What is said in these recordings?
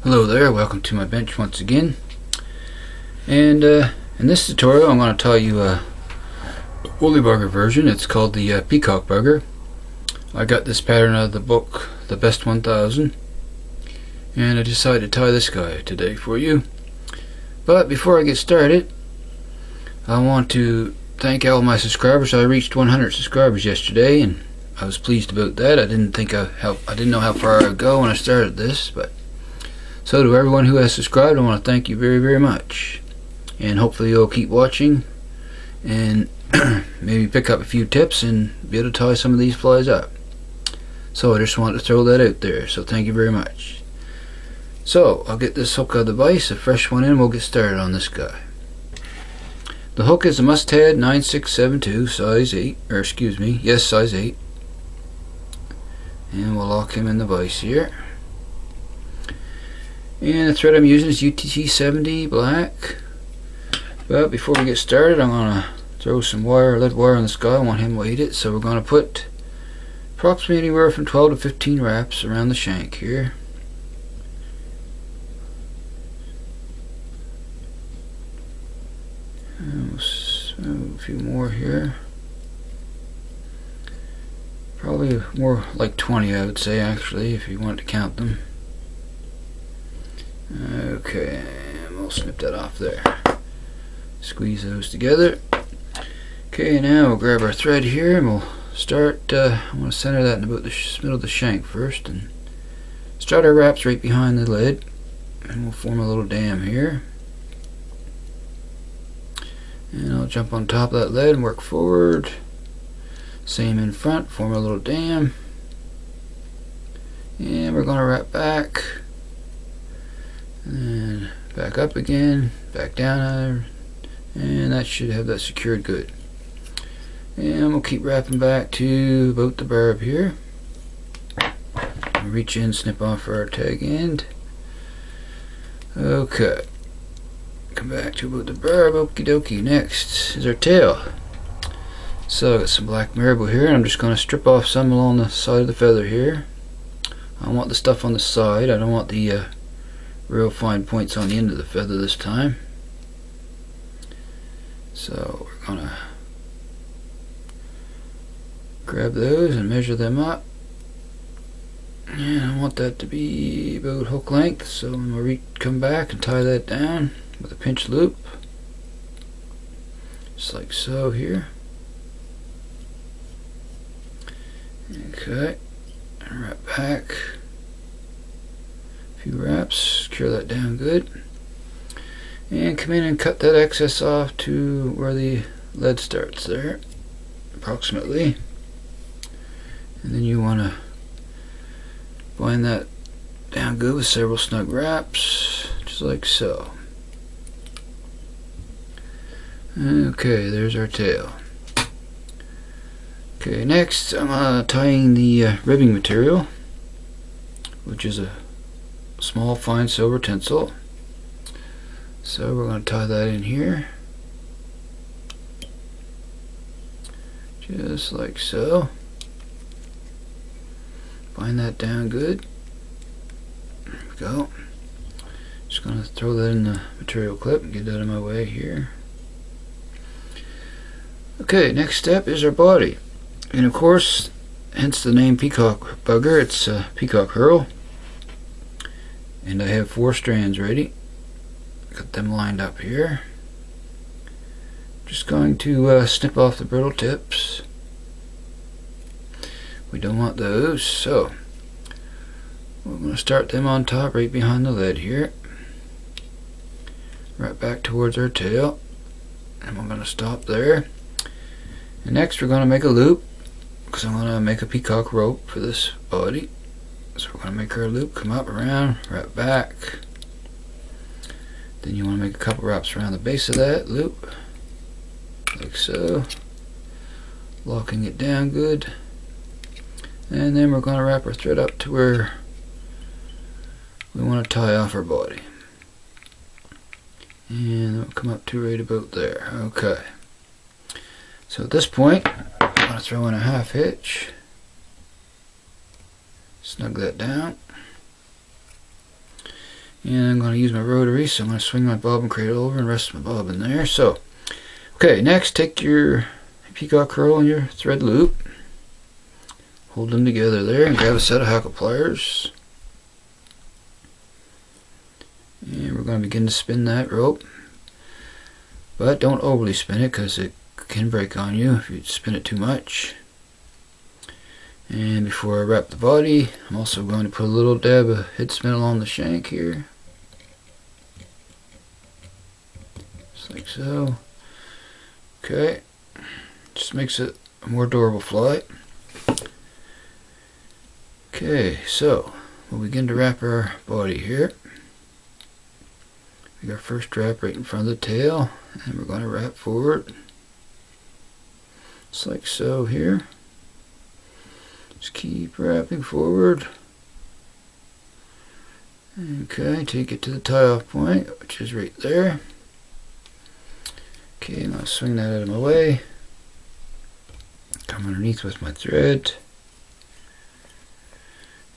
Hello there, welcome to my bench once again. And in this tutorial I'm going to tell you a woolly bugger version. It's called the peacock bugger. I got this pattern out of the book The Best 1000, and I decided to tie this guy today for you. But before I get started, I want to thank all my subscribers. I reached 100 subscribers yesterday and I was pleased about that. I didn't know how far I would go when I started this, but so to everyone who has subscribed, I want to thank you very, very much. And hopefully you'll keep watching and maybe pick up a few tips and be able to tie some of these flies up. So I just wanted to throw that out there. So thank you very much. So I'll get this hook out of the vise, a fresh one in, we'll get started on this guy. The hook is a mustad 9672, size 8, or excuse me, yes, size 8. And we'll lock him in the vise here. And the thread I'm using is UTC 70 black. But before we get started, I'm going to throw some lead wire on this guy. I want him weighted, so we're going to put approximately anywhere from 12 to 15 wraps around the shank here. And we'll smooth a few more here. Probably more like 20, I would say, actually, if you want to count them. Okay, and we'll snip that off there. Squeeze those together. Okay, now we'll grab our thread here and we'll start. I'm going to center that in about the middle of the shank first and start our wraps right behind the lid. And we'll form a little dam here. And I'll jump on top of that lid and work forward. Same in front, form a little dam. And we're going to wrap back. And back up again, back down, and that should have that secured good. And we'll keep wrapping back to about the barb here. Reach in, snip off our tag end. Okay, come back to about the barb. Okie dokie. Next is our tail. So I got some black marabou here, and I'm just going to strip off some along the side of the feather here. I want the stuff on the side. I don't want the real fine points on the end of the feather this time. So we're gonna grab those and measure them up, and I want that to be about hook length, so I'm gonna come back and tie that down with a pinch loop, just like so here. Okay, and wrap back. Few wraps, secure that down good, and come in and cut that excess off to where the lead starts there, approximately. And then you want to bind that down good with several snug wraps, just like so. Okay, there's our tail. Okay, next I'm tying the ribbing material, which is a small fine silver tinsel. So we're going to tie that in here, just like so. Bind that down good. There we go. Just going to throw that in the material clip and get that out of my way here. Okay, next step is our body, and of course, hence the name peacock bugger. It's peacock herl. And I have 4 strands ready. Got them lined up here. Just going to snip off the brittle tips. We don't want those, so we're going to start them on top right behind the lid here. Right back towards our tail. And we're going to stop there. And next we're going to make a loop, because I'm going to make a peacock rope for this body. So we're going to make our loop, come up around, wrap back. Then you want to make a couple wraps around the base of that loop, like so. Locking it down good. And then we're going to wrap our thread up to where we want to tie off our body. And it'll come up to right about there. Okay. So at this point, I'm going to throw in a half hitch. Snug that down. And I'm going to use my rotary, so I'm going to swing my bobbin cradle over and rest my bobbin there. So, okay, next take your peacock herl and your thread loop, hold them together there, and grab a set of hackle pliers. And we're going to begin to spin that rope, but don't overly spin it because it can break on you if you spin it too much. And before I wrap the body, I'm also going to put a little dab of head spin along the shank here, just like so. Okay, just makes it a more durable fly. Okay, so we'll begin to wrap our body here. We got our first wrap right in front of the tail, and we're going to wrap forward, just like so here. Just keep wrapping forward. Okay, take it to the tie-off point, which is right there. Okay, I'm going to swing that out of my way. Come underneath with my thread.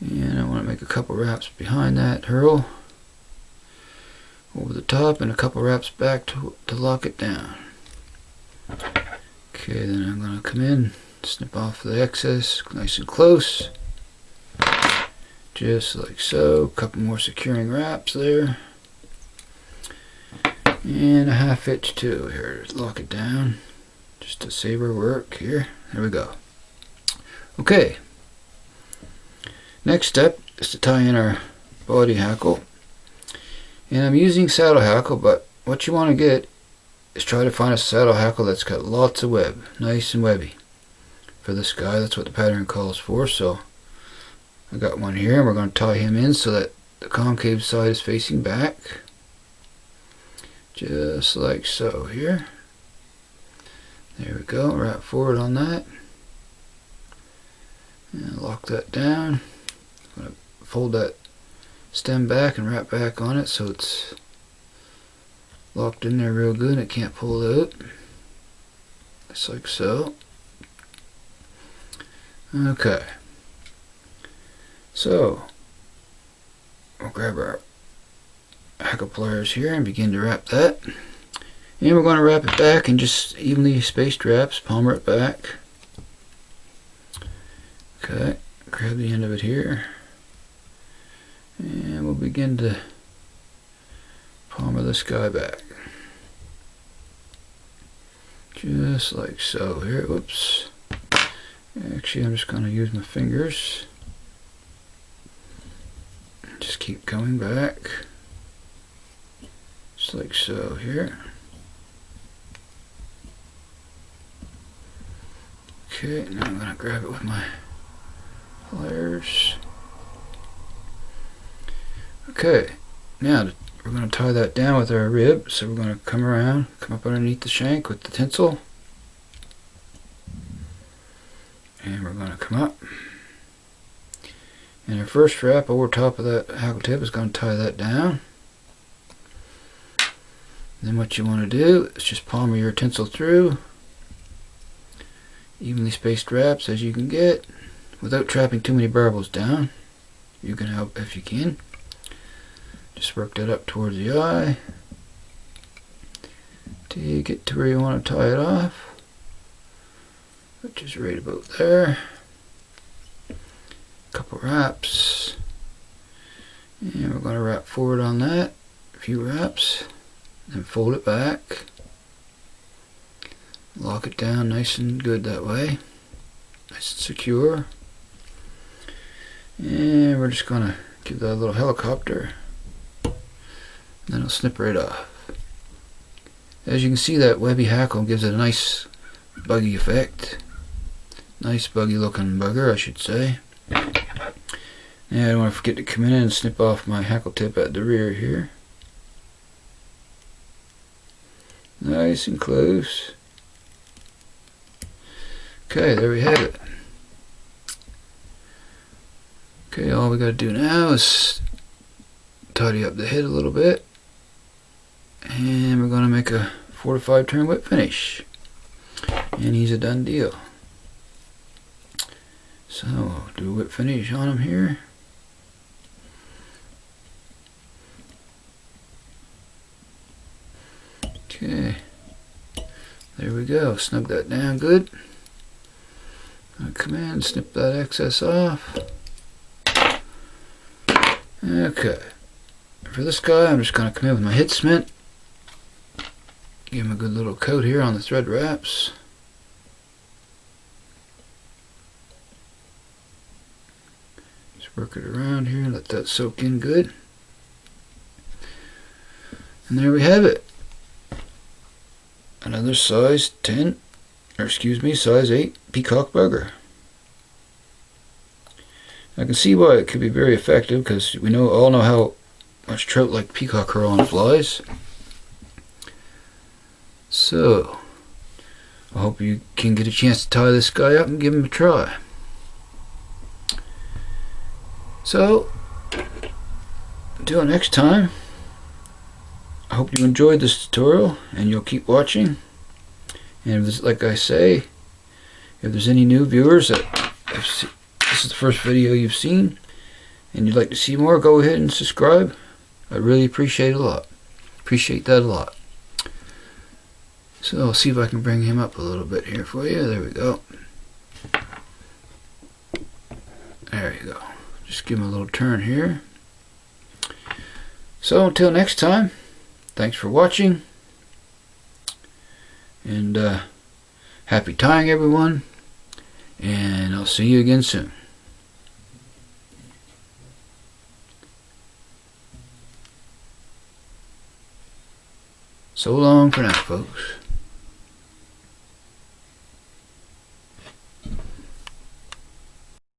And I want to make a couple wraps behind that herl, over the top, and a couple wraps back to lock it down. Okay, then I'm going to come in, snip off the excess nice and close, just like so. A couple more securing wraps there, and a half hitch too here to lock it down, just to save our work here. There we go. Okay, next step is to tie in our body hackle, and I'm using saddle hackle, but what you want to get is try to find a saddle hackle that's got lots of web, nice and webby. For this guy, that's what the pattern calls for. So I got one here, and we're going to tie him in so that the concave side is facing back, just like so here. There we go. Wrap forward on that and lock that down. I'm going to fold that stem back and wrap back on it so it's locked in there real good and it can't pull out, just like so. Okay, so we'll grab our hackle pliers here and begin to wrap that, and we're going to wrap it back in just evenly spaced wraps, palmer it back. Okay, grab the end of it here, and we'll begin to palmer this guy back, just like so here. Whoops. Actually, I'm just going to use my fingers. Just keep coming back, just like so here. Okay, now I'm going to grab it with my pliers. Okay, now we're going to tie that down with our rib. So we're going to come around, come up underneath the shank with the tinsel. And we're going to come up. And our first wrap over top of that hackle tip is going to tie that down. Then what you want to do is just palmer your tinsel through. Evenly spaced wraps as you can get, without trapping too many barbels down. You can help if you can. Just work that up towards the eye. Take it to where you want to tie it off, which is right about there. Couple wraps, and we're going to wrap forward on that, a few wraps, then fold it back, lock it down nice and good that way, nice and secure. And we're just going to give that a little helicopter, and then it'll snip right off. As you can see, that webby hackle gives it a nice buggy effect. Nice buggy looking bugger, I should say. Now I don't want to forget to come in and snip off my hackle tip at the rear here. Nice and close. Okay, there we have it. Okay, all we got to do now is tidy up the head a little bit, and we're going to make a 4 to 5 turn whip finish, and he's a done deal. So do a whip finish on him here. Okay, there we go. Snug that down good. I'll come in and snip that excess off. Okay, for this guy I'm just going to come in with my hit cement. Give him a good little coat here on the thread wraps. Just work it around here, let that soak in good. And there we have it. Another size 10, or excuse me, size 8 peacock bugger. I can see why it could be very effective, because we all know how much trout like peacock herl on flies. So, I hope you can get a chance to tie this guy up and give him a try. So, until next time, I hope you enjoyed this tutorial and you'll keep watching. And if this, like I say, if there's any new viewers that this is the first video you've seen and you'd like to see more, go ahead and subscribe. I really appreciate that a lot. So I'll see if I can bring him up a little bit here for you. There we go. There you go. Just give him a little turn here. So until next time, thanks for watching, and happy tying, everyone, and I'll see you again soon. So long for now, folks.